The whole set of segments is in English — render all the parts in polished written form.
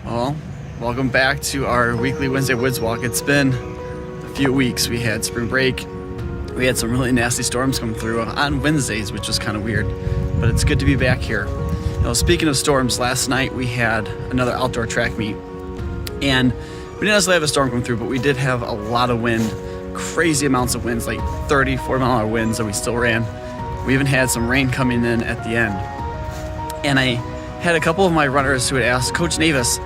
Well, welcome back to our weekly Wednesday Woods Walk. It's been a few weeks. We had spring break. We had some really nasty storms come through on Wednesdays, which was kind of weird, but it's good to be back here. Speaking of storms, last night we had another outdoor track meet, and we didn't necessarily have a storm come through, but we did have a lot of wind, crazy amounts of winds, like 30, 40-mile-an-hour winds that we still ran. We even had some rain coming in at the end. And I had a couple of my runners who had asked, Coach Navis,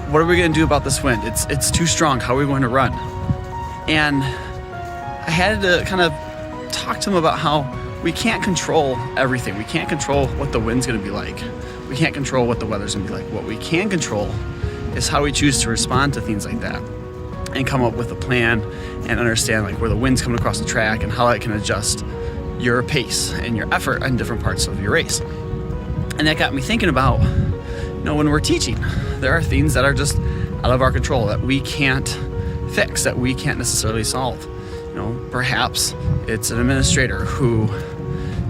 what are we going to do about this wind? It's too strong. How are we going to run? And I had to kind of talk to them about how we can't control everything. We can't control what the wind's going to be like. We can't control what the weather's going to be like. What we can control is how we choose to respond to things like that and come up with a plan and understand like where the wind's coming across the track and how it can adjust your pace and your effort on different parts of your race. And that got me thinking about, when we're teaching, there are things that are just out of our control that we can't fix, that we can't necessarily solve. Perhaps it's an administrator who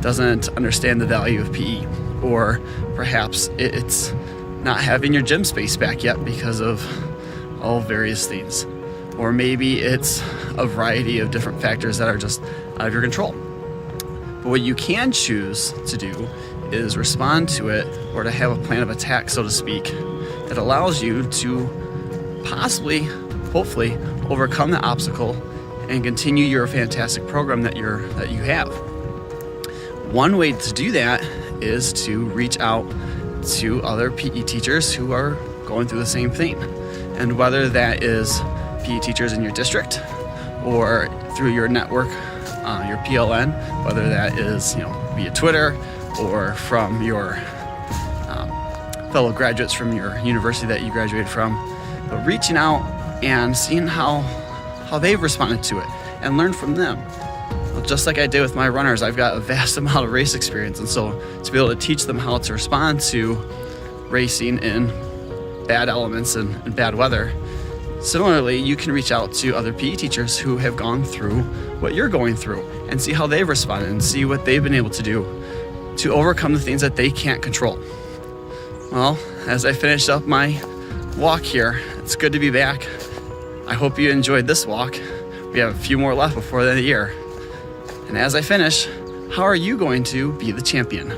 doesn't understand the value of PE, or perhaps it's not having your gym space back yet because of all various things. Or maybe it's a variety of different factors that are just out of your control. But what you can choose to do is respond to it, or to have a plan of attack, so to speak, that allows you to possibly, hopefully, overcome the obstacle and continue your fantastic program that you have. One way to do that is to reach out to other PE teachers who are going through the same thing. And whether that is PE teachers in your district or through your network, your PLN, whether that is via Twitter or from your fellow graduates from your university that you graduated from, but reaching out and seeing how they've responded to it and learn from them. Well, just like I did with my runners, I've got a vast amount of race experience, and so to be able to teach them how to respond to racing in bad elements and bad weather. Similarly, you can reach out to other PE teachers who have gone through what you're going through and see how they've responded and see what they've been able to do to overcome the things that they can't control. Well, as I finish up my walk here, it's good to be back. I hope you enjoyed this walk. We have a few more left before the end of the year. And as I finish, how are you going to be the champion?